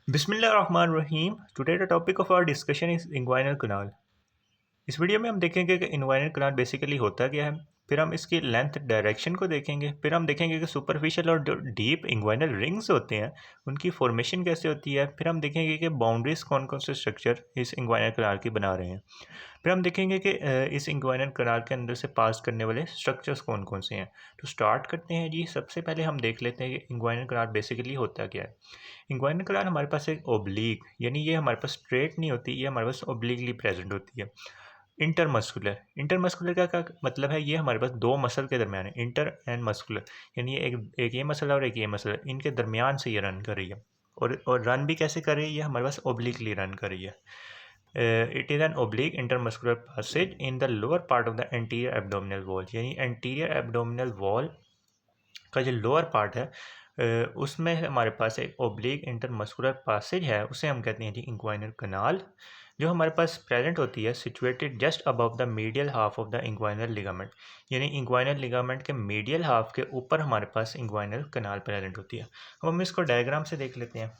बिस्मिल्लाहिर्रहमानिर्रहीम। Today the topic of our discussion is inguinal canal. इस video में हम देखेंगे कि इंग्वाइनल कैनाल बेसिकली होता क्या है, फिर हम इसकी लेंथ डायरेक्शन को देखेंगे, फिर हम देखेंगे कि सुपरफिशियल और जो डीप इंग्वाइनल रिंग्स होते हैं उनकी फॉर्मेशन कैसे होती है, फिर हम देखेंगे कि बाउंड्रीज कौन कौन से स्ट्रक्चर इस इंग्वाइनल कैनाल की बना रहे हैं, फिर हम देखेंगे कि इस इंग्वाइनल कैनाल के अंदर से पास करने वाले स्ट्रक्चर्स कौन कौन से हैं। तो स्टार्ट करते हैं जी। सबसे पहले हम देख लेते हैं कि इंग्वाइनल कैनाल बेसिकली होता क्या है। इंग्वाइनल कैनाल हमारे पास एक ओब्लीक, यानी ये हमारे पास स्ट्रेट नहीं होती, ये हमारे पास ओब्लीकली प्रेजेंट होती है। इंटरमस्कुलर, इंटरमस्कुलर का क्या मतलब है, ये हमारे पास दो मसल के दरमियान है, इंटर एंड मस्कुलर, यानी ये एक ये मसल और एक ये मसल, इनके दरमियान से ये रन कर रही है। और रन भी कैसे कर रही है, ये हमारे पास ओब्लीकली रन कर रही है। It is an oblique intermuscular passage in the lower part of the anterior abdominal wall, यानी एंटीरियर एब्डोमिनल वॉल का जो लोअर पार्ट है उसमें हमारे पास एक ओब्लिक इंटरमस्कुलर पैसेज है, उसे हम कहते हैं जी इंग्वाइनल कैनाल, जो हमारे पास प्रेजेंट होती है situated just above the medial half of the inguinal ligament, यानी इंग्वाइनल लिगामेंट के मीडियल हाफ के ऊपर हमारे पास इंग्वाइनल कैनाल प्रेजेंट होती है। अब हम इसको डायग्राम से देख लेते हैं।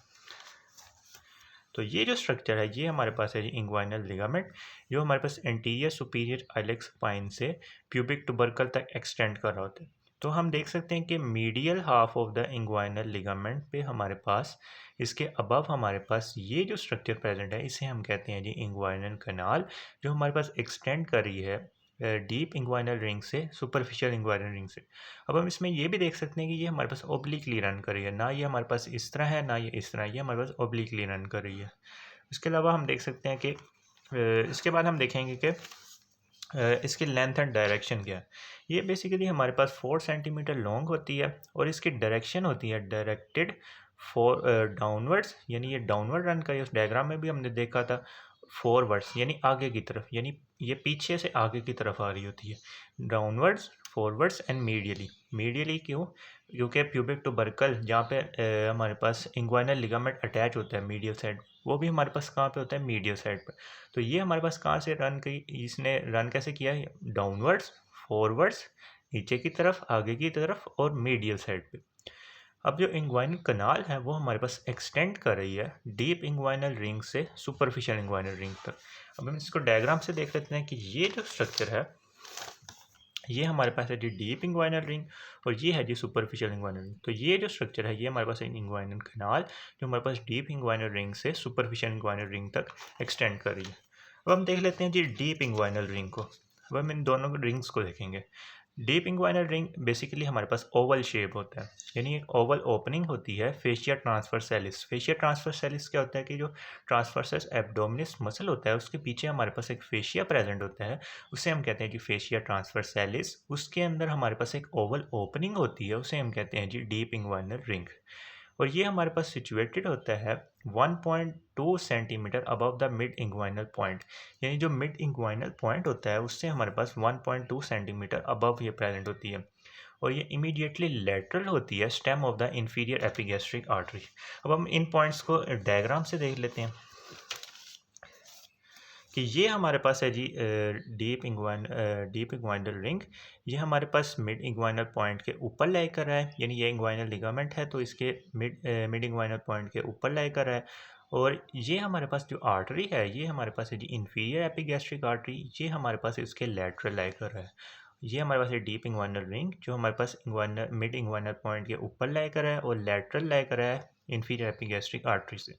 तो ये जो स्ट्रक्चर है ये हमारे पास है जी इंग्वाइनल लिगामेंट, जो हमारे पास एंटीरियर सुपीरियर आइलेक्स स्पाइन से प्यूबिक टुबरकल तक एक्सटेंड कर रहा होता है। तो हम देख सकते हैं कि medial half of the inguinal ligament पे हमारे पास इसके अबव हमारे पास ये जो स्ट्रक्चर प्रेजेंट है इसे हम कहते हैं जी इंग्वाइनल कैनाल, जो हमारे पास एक्सटेंड कर रही है डीप इंग्वाइनल रिंग से सुपरफिशियल इंग्वाइनल रिंग से। अब हम इसमें ये भी देख सकते हैं कि ये हमारे पास ओब्लिकली रन कर रही है, ना ये हमारे पास इस तरह है ना ये इस तरह, ये हमारे पास ओब्लिकली रन कर रही है। इसके अलावा हम देख सकते हैं कि इसके बाद हम देखेंगे कि इसकी लेंथ एंड डायरेक्शन क्या है। ये बेसिकली हमारे पास 4 सेंटीमीटर लॉन्ग होती है और इसकी डायरेक्शन होती है डायरेक्टेड फॉर डाउनवर्ड्स, यानी ये डाउनवर्ड रन कर रही है। उस डायग्राम में भी हमने देखा था फॉरवर्ड्स यानी आगे की तरफ, यानी ये पीछे से आगे की तरफ आ रही होती है। Downwards, forwards and medially. Medially क्यों? क्योंकि प्यूबिक टुबरकल जहाँ पे हमारे पास इंग्वाइनल लिगामेंट अटैच होता है मीडियल साइड, वो भी हमारे पास कहाँ पे होता है, मीडियल साइड पर। तो ये हमारे पास कहाँ से रन की, इसने रन कैसे किया है, डाउनवर्ड्स, फॉरवर्ड्स, नीचे की तरफ, आगे की तरफ और मीडियल साइड पे। अब जो इंग्वाइनल कनाल है वो हमारे पास एक्सटेंड कर रही है डीप इंग्वाइनल रिंग से सुपरफिशियल इंग्वाइनल रिंग तक। अब हम इसको डायग्राम से देख लेते हैं कि ये जो स्ट्रक्चर है ये हमारे पास है जी डीप इंग्वाइनल रिंग और ये है जी सुपरफिशियल इंग्वाइनल रिंग। तो ये जो स्ट्रक्चर है ये हमारे पास है इंग्वाइनल कनाल, जो हमारे पास डीप इंग्वाइनल रिंग से सुपरफिशियल इंग्वाइनल रिंग तक एक्सटेंड कर रही है। अब हम देख लेते हैं जी डीप इंग्वाइनल रिंग को। अब हम इन दोनों रिंग्स को देखेंगे। डीप इंग्वाइनल रिंग बेसिकली हमारे पास ओवल शेप होता है, यानी एक ओवल ओपनिंग होती है फेशिया ट्रांसवर्सैलिस। फेशिया ट्रांसवर्सैलिस क्या होता है कि जो ट्रांसवर्सस एब्डोमिनिस मसल होता है उसके पीछे हमारे पास एक फेशिया प्रेजेंट होता है, उसे हम कहते हैं जी फेशिया ट्रांसवर्सैलिस। उसके अंदर हमारे पास एक ओवल ओपनिंग होती है, उसे हम कहते हैं जी डीप इंग्वाइनल रिंग। और ये हमारे पास सिचुएटेड होता है 1.2 centimetre above the mid inguinal point, यानी जो मिड इंग्वाइनल पॉइंट होता है उससे हमारे पास 1.2 सेंटीमीटर अबव ये प्रेजेंट होती है और ये इमीडिएटली लेटरल होती है stem of the inferior epigastric artery. अब हम इन पॉइंट्स को डायग्राम से देख लेते हैं कि ये हमारे पास है जी डीप इंग्वाइनल रिंग। ये हमारे पास मिड इंग्वाइनल पॉइंट के ऊपर लाई कर रहा है, यानी ये इंग्वाइनल लिगामेंट है तो इसके मिड इंग्वाइनल पॉइंट के ऊपर लाई कर रहा है। और ये हमारे पास जो आर्टरी है ये हमारे पास है जी इंफीरियर एपिगैस्ट्रिक आर्टरी, ये हमारे पास इसके लेटरल लाई कर रहा है। ये हमारे पास है डीप इंग्वाइनल रिंग जो हमारे पास इंग्वाइनल मिड इंग्वाइनल पॉइंट के ऊपर लाई कर रहा है और लेटरल लाई कर रहा है इंफीरियर एपिगैस्ट्रिक आर्टरी से।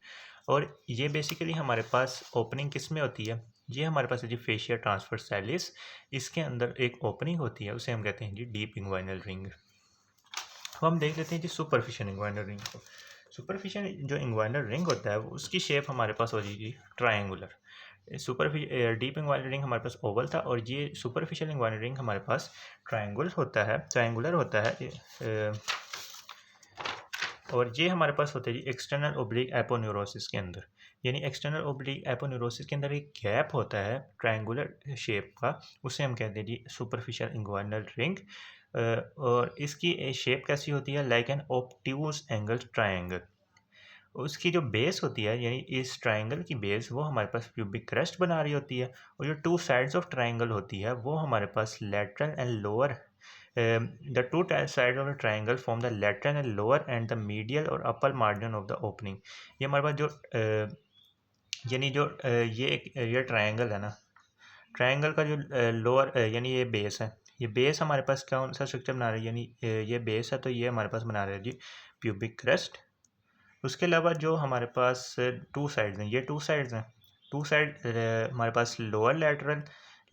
और ये बेसिकली हमारे पास ओपनिंग किस में होती है, ये हमारे पास है जी फेशिया ट्रांसवर्सैलिस, इसके अंदर एक ओपनिंग होती है उसे हम कहते हैं जी डीप इंग्वाइनल रिंग। अब हम देख लेते हैं जी सुपरफिशियल इंग्वाइनल रिंग को। सुपरफिशियल जो इंग्वाइनल रिंग होता है वो उसकी शेप हमारे पास हो जाएगी ट्रायंगुलर। डीप इंग्वाइनल रिंग हमारे पास ओवल था और ये सुपरफिशियल इंग्वाइनल रिंग हमारे पास ट्रायंगुलर होता है। और ये हमारे पास होता है जी एक्सटर्नल ओब्लिक एपोन्यूरोसिस के अंदर, यानी एक्सटर्नल ओब्लिक एपोन्यूरोसिस के अंदर एक गैप होता है ट्रायंगुलर शेप का, उसे हम कहते हैं जी सुपरफिशियल इंग्वाइनल रिंग। और इसकी शेप कैसी होती है, like an obtuse angle triangle. उसकी जो बेस होती है यानी इस ट्रायंगल की बेस वो हमारे पास प्यूबिक क्रस्ट बना रही होती है और जो टू साइड्स ऑफ ट्रायंगल होती है वो हमारे पास lateral and lower the two side of the triangle form the lateral and lower end the medial और upper margin of the opening. ये हमारे पास जो यानी जो ये ट्राइंगल है ना, ट्राइंगल का जो लोअर यानी ये बेस है, ये बेस हमारे पास कौन सा स्ट्रक्चर बना रहे हैं, यानी ये बेस है तो ये हमारे पास बना रहे हैं जी प्यूबिक क्रस्ट। उसके अलावा जो हमारे पास टू साइड्स हैं, ये टू साइड्स हैं, टू साइड हमारे पास लोअर लेटरल,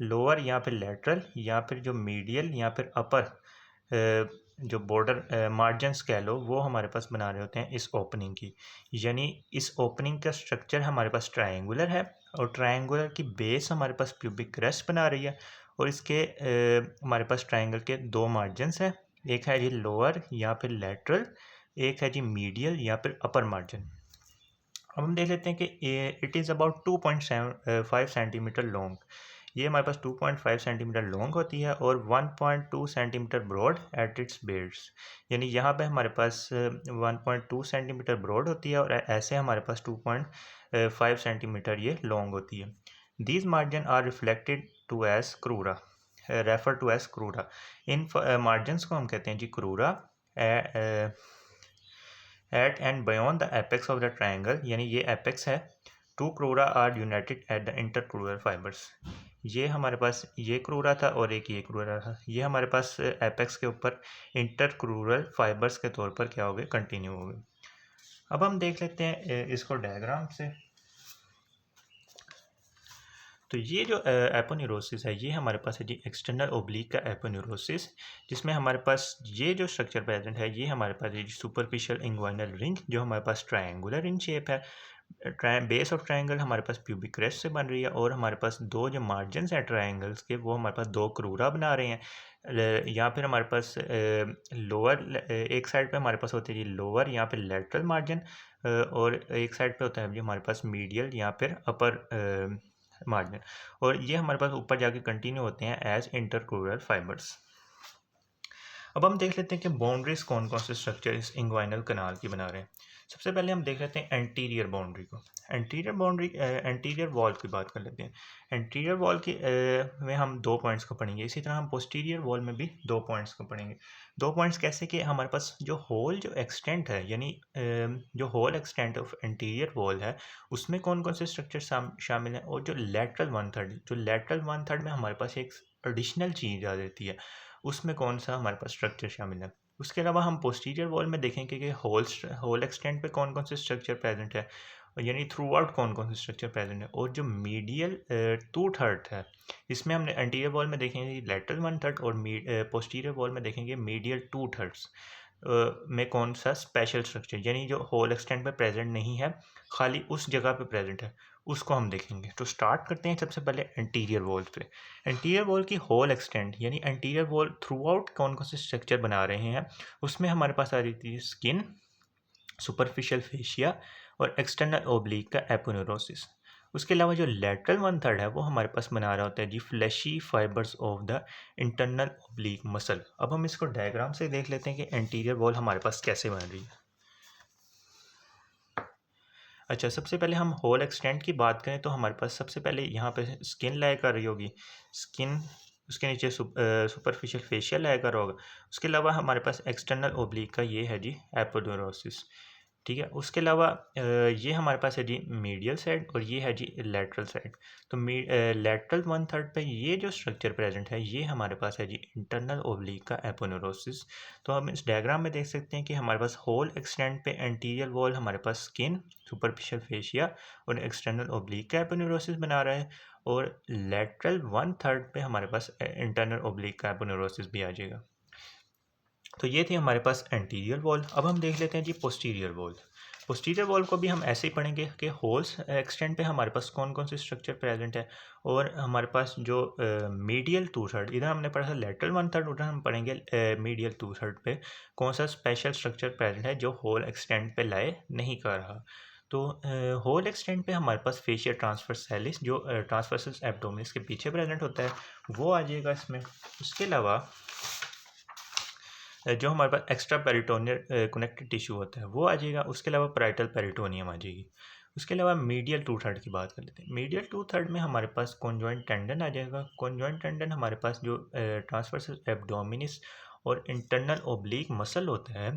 लोअर या फिर लेटरल या फिर जो मीडियल या फिर अपर जो बॉर्डर मार्जिन्स कह लो वो हमारे पास बना रहे होते हैं इस ओपनिंग की। यानी इस ओपनिंग का स्ट्रक्चर हमारे पास ट्रायंगुलर है और ट्रायंगुलर की बेस हमारे पास प्यूबिक क्रस्ट बना रही है और इसके हमारे पास ट्रायंगल के दो मार्जिन्स हैं, एक है जी लोअर या फिर लेटरल, एक है जी मीडियल या फिर अपर मार्जिन। अब हम देख लेते हैं कि it is about 2.5 centimetre long. ये हमारे पास 2.5 सेंटीमीटर लॉन्ग होती है और 1.2 centimetre broad at its beds. यानी यहाँ पे हमारे पास 1.2 सेंटीमीटर ब्रॉड होती है और ऐसे हमारे पास 2.5 सेंटीमीटर ये लॉन्ग होती है। These margin are reflected to as crura, refer to as crura. इन मार्जिन को हम कहते हैं जी crura. At and beyond the apex of the triangle, यानी ये एपेक्स है। Two crura are united at the intercrural fibres. ये हमारे पास ये क्रूरा था और एक ये क्रूरा था, ये हमारे पास एपेक्स के ऊपर इंटरक्रूरल फाइबर्स के तौर पर क्या हो गए, कंटिन्यू हो गए। अब हम देख लेते हैं इसको डायग्राम से। तो ये जो एपोन्यूरोसिस है ये हमारे पास है जी एक्सटर्नल ओब्लिक का एपोन्यूरोसिस, जिसमें हमारे पास ये जो स्ट्रक्चर प्रेजेंट है ये हमारे पास है सुपरफिशियल इंग्वाइनल रिंग जो हमारे पास ट्रायंगुलर इन शेप है। बेस ऑफ ट्रायंगल हमारे पास प्यूबिक क्रेस्ट से बन रही है और हमारे पास दो जो मार्जिन्स हैं ट्रायंगल्स के वो हमारे पास दो क्रूरा बना रहे हैं। या फिर हमारे पास लोअर एक साइड पे हमारे पास होते हैं जी लोअर या फिर लेटरल मार्जिन और एक साइड पे होता है जी हमारे पास मीडियल या फिर अपर मार्जिन, और ये हमारे पास ऊपर जाके कंटिन्यू होते हैं एज इंटरक्रूरल फाइबर्स। अब हम देख लेते हैं कि बाउंड्रीज कौन कौन से स्ट्रक्चर इस इंग्वाइनल कनाल की बना रहे हैं। सबसे पहले हम देख लेते हैं एंटीरियर बाउंड्री को। एंटीरियर बाउंड्री एंटीरियर वॉल की बात कर लेते हैं। एंटीरियर वॉल की में हम दो पॉइंट्स को पढ़ेंगे, इसी तरह हम पोस्टीरियर वॉल में भी दो पॉइंट्स को पढ़ेंगे। दो पॉइंट्स कैसे कि हमारे पास जो होल जो एक्सटेंट है यानी जो whole extent of anterior wall है उसमें कौन कौन से स्ट्रक्चर शामिल हैं, और जो लेटरल 1/3, जो लेटरल 1/3 में हमारे पास एक एडिशनल चीज़ आ जाती है उसमें कौन सा हमारे पास स्ट्रक्चर शामिल है। उसके अलावा हम पोस्टीरियर वॉल में देखेंगे कि होल एक्सटेंट पे कौन कौन से स्ट्रक्चर प्रेजेंट है, यानी थ्रू आउट कौन कौन से स्ट्रक्चर प्रेजेंट है, और जो मीडियल 2/3 है इसमें हमने एंटीरियर वॉल में देखेंगे लेटरल 1/3 और पोस्टीरियर वॉल में देखेंगे मीडियल 2/3 में कौन सा स्पेशल स्ट्रक्चर यानी जो होल एक्सटेंट पे प्रेजेंट नहीं है खाली उस जगह पे प्रेजेंट है उसको हम देखेंगे। तो स्टार्ट करते हैं सबसे पहले एंटीरियर वॉल पे। एंटीरियर वॉल की होल एक्सटेंट यानी एंटीरियर वॉल थ्रू आउट कौन कौन से स्ट्रक्चर बना रहे हैं, उसमें हमारे पास आ रही थी स्किन, सुपरफिशियल फेशिया और एक्सटर्नल ओब्लिक का एपोन्यूरोसिस। उसके अलावा जो लेटरल 1/3 है वो हमारे पास बना रहा होता है जी fleshy fibres of the internal oblique muscle. अब हम इसको डायग्राम से देख लेते हैं कि एंटीरियर वॉल हमारे पास कैसे बन रही है। अच्छा, सबसे पहले हम होल एक्सटेंट की बात करें तो हमारे पास सबसे पहले यहाँ पे स्किन लाया कर रही होगी, स्किन उसके नीचे सुपरफिशियल फेशियल लाया कर होगा। उसके अलावा हमारे पास एक्सटर्नल ओब्लिक का ये है जी एपोन्यूरोसिस, ठीक है। उसके अलावा ये हमारे पास है जी मीडियल साइड और ये है जी लेटरल साइड। तो लेटरल 1/3 पे ये जो स्ट्रक्चर प्रेजेंट है ये हमारे पास है जी इंटरनल ओब्लिक का एपोन्यूरोसिस। तो हम इस डायग्राम में देख सकते हैं कि हमारे पास होल एक्सटेंट पे एंटीरियर वॉल हमारे पास स्किन, सुपरफिशियल फेशिया और एक्सटर्नल ओब्लिक का एपोन्यूरोसिस बना रहा है, और लेटरल 1/3 पे हमारे पास इंटरनल ओब्लिक का एपोन्यूरोसिस भी आ जाएगा। तो ये थी हमारे पास एंटीरियर वॉल। अब हम देख लेते हैं जी पोस्टीरियर वॉल। पोस्टीरियर वॉल को भी हम ऐसे ही पढ़ेंगे कि होल्स एक्सटेंट पे हमारे पास कौन कौन से स्ट्रक्चर प्रेजेंट है, और हमारे पास जो मीडियल 2/3, इधर हमने पढ़ा था लेटरल 1/3, उधर हम पढ़ेंगे मीडियल 2/3 पे कौन सा स्पेशल स्ट्रक्चर प्रेजेंट है जो होल एक्सटेंट पे लाए नहीं कर रहा। तो होल एक्सटेंट पे हमारे पास फेशियल ट्रांसवर्सैलिस जो ट्रांसवर्सस एब्डोमिनस के पीछे प्रेजेंट होता है वो आ जाएगा इसमें। उसके अलावा जो हमारे पास एक्स्ट्रा पेरिटोनियल कनेक्टिव टिश्यू होता है वो आ जाएगा। उसके अलावा पैराइटल पेरिटोनियम आ जाएगी। उसके अलावा मीडियल 2/3 की बात कर लेते हैं। मीडियल 2/3 में हमारे पास कॉन्जॉइंट टेंडन आ जाएगा। कॉन्जॉइंट टेंडन हमारे पास जो ट्रांसवर्स एब्डोमिनिस और इंटरनल ओब्लिक मसल होता है,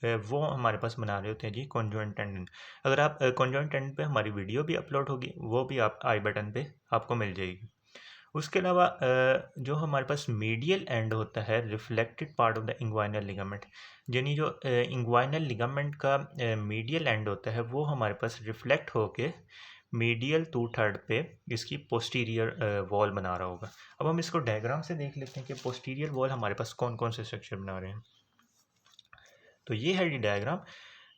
वो हमारे पास बना रहे होते हैं जी कॉन्जॉइंट टेंडन। अगर आप कॉन्जॉइंट टेंडन पे हमारी वीडियो भी अपलोड होगी, वो भी आप आई बटन पे आपको मिल जाएगी। उसके अलावा जो हमारे पास मीडियल एंड होता है reflected part of the inguinal ligament, यानी जो इंग्वाइनल लिगामेंट का मीडियल एंड होता है वो हमारे पास रिफ्लेक्ट होके मीडियल 2/3 पे इसकी पोस्टीरियर वॉल बना रहा होगा। अब हम इसको डायग्राम से देख लेते हैं कि पोस्टीरियर वॉल हमारे पास कौन कौन से स्ट्रक्चर बना रहे हैं। तो ये है जी डायग्राम।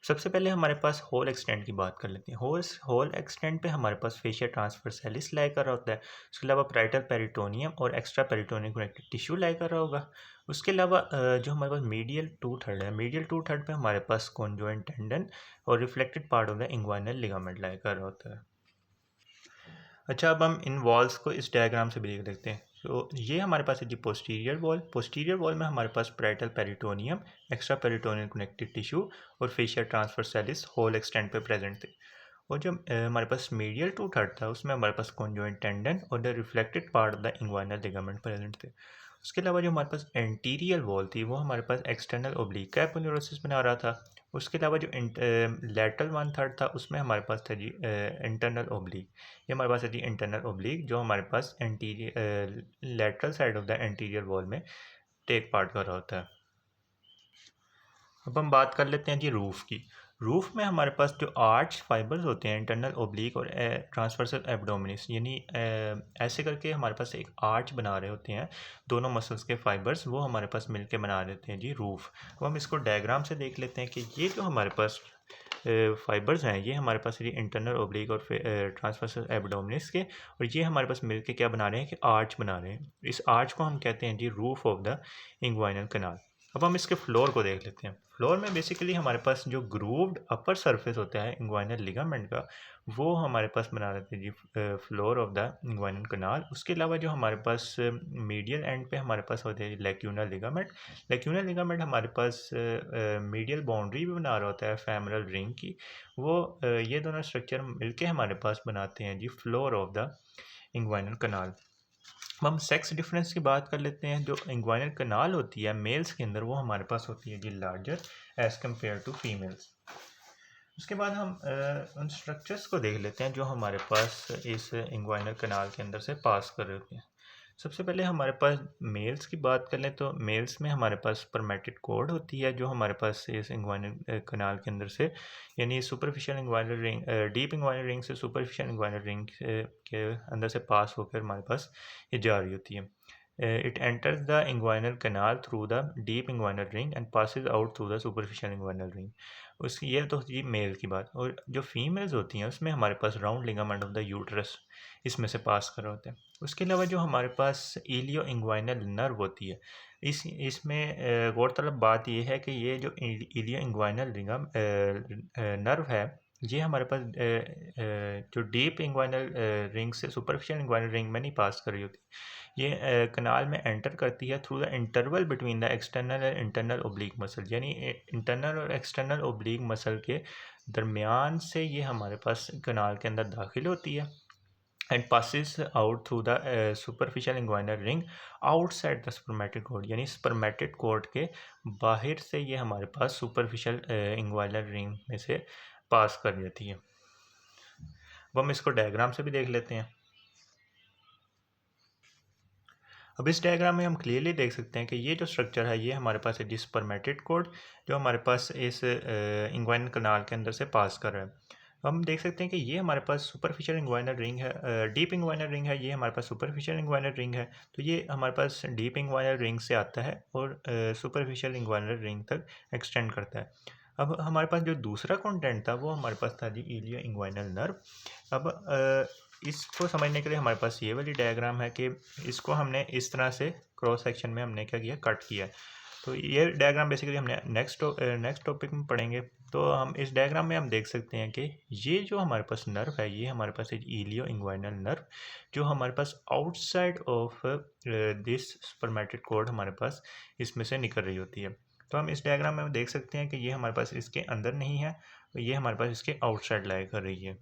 सबसे पहले हमारे पास होल एक्सटेंड की बात कर लेते हैं। होल एक्सटेंड पे हमारे पास फेशिया ट्रांसवर्सैलिस लाई कर रहा होता है। उसके अलावा पैराइटल पेरिटोनियम और एक्स्ट्रा पेरिटोनियम कनेक्टिव टिश्यू लाई कर रहा होगा। उसके अलावा जो हमारे पास मीडियल 2/3 है, मीडियल 2/3 पे हमारे पास कॉन्जॉइंट टेंडन और reflected part of the inguinal ligament lie कर रहा होता है। अच्छा, अब हम इन वॉल्स को इस डायग्राम से भी देख लेते हैं। तो ये हमारे पास है जी पोस्टीरियर वॉल में हमारे पास parietal peritoneum, extra peritoneal connective tissue और फेशिया ट्रांसवर्सैलिस होल एक्सटेंड पे प्रेजेंट थे। और जो हमारे पास मीडियल 2/3 था उसमें हमारे पास कॉन्जॉइंट टेंडन और the reflected part of the inguinal ligament present थे। उसके अलावा जो हमारे पास एंटीरियर वॉल थी वो हमारे पास एक्सटर्नल ओब्लिक कैपुलोरोसिस बना रहा था। उसके अलावा जो लेटरल 1/3 था उसमें हमारे पास था जी इंटरनल ओब्लिक। ये हमारे पास है जी इंटरनल ओब्लिक जो हमारे पास anterior lateral side of the anterior wall में टेक पार्ट कर रहा होता है। अब हम बात कर लेते हैं जी रूफ़ की। रूफ़ में हमारे पास जो आर्च फाइबर्स होते हैं इंटरनल ओब्लिक और ट्रांसवर्सल एब्डोमिनिस, यानी ऐसे करके हमारे पास एक आर्च बना रहे होते हैं दोनों मसल्स के फाइबर्स, वो हमारे पास मिलके बना देते हैं जी रूफ़। अब हम इसको डायग्राम से देख लेते हैं कि ये जो हमारे पास फाइबर्स हैं ये हमारे पास ये इंटरनल ओब्लिक और ट्रांसवर्सल एब्डोमिनिस के, और ये हमारे पास मिलके क्या बना रहे हैं कि आर्च बना रहे हैं। इस आर्च को हम कहते हैं जी रूफ ऑफ द इंग्वाइनल कनाल। अब हम इसके फ्लोर को देख लेते हैं। फ्लोर में बेसिकली हमारे पास जो ग्रूव्ड अपर सरफेस होता है इंग्वाइनल लिगामेंट का, वो हमारे पास बना रहते हैं जी फ्लोर ऑफ द इंग्वाइनल कनाल। उसके अलावा जो हमारे पास मीडियल एंड पे हमारे पास होते हैं लेक्यूनल लिगामेंट। लेक्यूनल लिगामेंट हमारे पास मीडियल बाउंड्री भी बना रहा होता है फेमरल रिंग की। वो ये दोनों स्ट्रक्चर मिलके हमारे पास बनाते हैं जी फ्लोर ऑफ द इंग्वाइनल कनाल। हम सेक्स डिफरेंस की बात कर लेते हैं। जो इंग्वाइनल कनाल होती है मेल्स के अंदर वो हमारे पास होती है जी larger as compare to females. उसके बाद हम उन स्ट्रक्चर्स को देख लेते हैं जो हमारे पास इस इंग्वाइनल कनाल के अंदर से पास कर रहे होते हैं। सबसे पहले हमारे पास मेल्स की बात कर लें तो मेल्स में हमारे पास स्पर्मेटिड कॉर्ड होती है जो हमारे पास इस इंग्वाइनल कनाल के अंदर से, यानी superficial inguinal ring, deep inguinal ring से सुपरफिशियल इंग्वाइनल रिंग के अंदर से पास होकर हमारे पास ये जा रही होती है। It enters the inguinal canal through the deep inguinal ring and passes out through the superficial inguinal ring. उसकी ये तो होती है मेल की बात। और जो फीमेल्स होती हैं उसमें हमारे पास round ligament of the uterus इसमें से पास कर रहे होते हैं। उसके अलावा जो हमारे पास इलियो इंग्वाइनल नर्व होती है, इसमें गौरतलब बात यह है कि ये जो इलियो इंग्वाइनल नर्व है ये हमारे पास जो डीप इंग्वाइनल रिंग से सुपरफिशियल इंग्वाइनल रिंग में नहीं पास कर रही होती। ये कनाल में एंटर करती है through the interval between the external and internal oblique muscle, यानी इंटरनल और एक्सटर्नल ओब्लिक मसल के दरमियान से ये हमारे पास कनाल के अंदर दाखिल होती है and passes out through the superficial inguinal ring outside the spermatic cord, यानी spermatic cord के बाहर से ये हमारे पास superficial inguinal ring में से पास कर जाती है। अब हम इसको डायग्राम से भी देख लेते हैं। अब इस डायग्राम में हम क्लियरली देख सकते हैं कि ये जो स्ट्रक्चर है ये हमारे पास है जी स्पर्मेटिड कॉर्ड जो हमारे पास इस इंग्वाइनल कनाल के अंदर से पास कर रहा है। हम देख सकते हैं कि ये हमारे पास सुपरफिशियल इंग्वाइनल रिंग है, डीप इंग्वाइनल रिंग है, ये हमारे पास सुपरफिशियल इंग्वाइनल रिंग है। तो ये हमारे पास डीप इंग्वाइनल रिंग से आता है और सुपरफिशियल इंग्वाइनल रिंग तक एक्सटेंड करता है। अब हमारे पास जो दूसरा कंटेंट था वो हमारे पास था जी इलियो इंग्वाइनल नर्व। अब इसको समझने के लिए हमारे पास ये वाली डायग्राम है कि इसको हमने इस तरह से क्रॉस सेक्शन में हमने क्या किया, कट किया। तो ये डायग्राम बेसिकली हमने नेक्स्ट टॉपिक में पढ़ेंगे। तो हम इस डायग्राम में हम देख सकते हैं कि ये जो हमारे पास नर्व है ये हमारे पास एक इलियो इंग्वाइनल नर्व जो हमारे पास outside of this spermatid cord हमारे पास इसमें से निकल रही होती है। तो हम इस डायग्राम में देख सकते हैं कि ये हमारे पास इसके अंदर नहीं है, ये हमारे पास इसके आउटसाइड लाई कर रही है।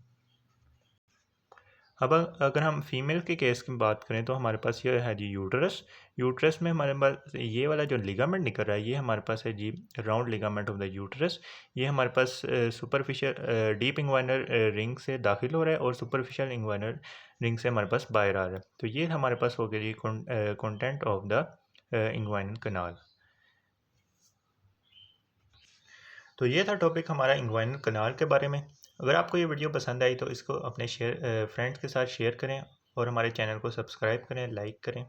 अब अगर हम फीमेल के केस की बात करें तो हमारे पास ये है जी यूट्रस। यूट्रस में हमारे पास ये वाला जो लिगामेंट निकल रहा है ये हमारे पास है जी round ligament of the uterus. ये हमारे पास सुपरफिशियल डीप इंग्वाइनल रिंग से दाखिल हो रहा है और सुपरफिशियल इंग्वाइनल रिंग से हमारे पास बाहर आ रहा है। तो ये हमारे पास हो गया जी कंटेंट ऑफ द इंग्वाइनल कनाल। तो ये था टॉपिक हमारा इंग्वाइनल कनाल के बारे में। अगर आपको ये वीडियो पसंद आई तो इसको अपने फ्रेंड्स के साथ शेयर करें और हमारे चैनल को सब्सक्राइब करें, लाइक करें।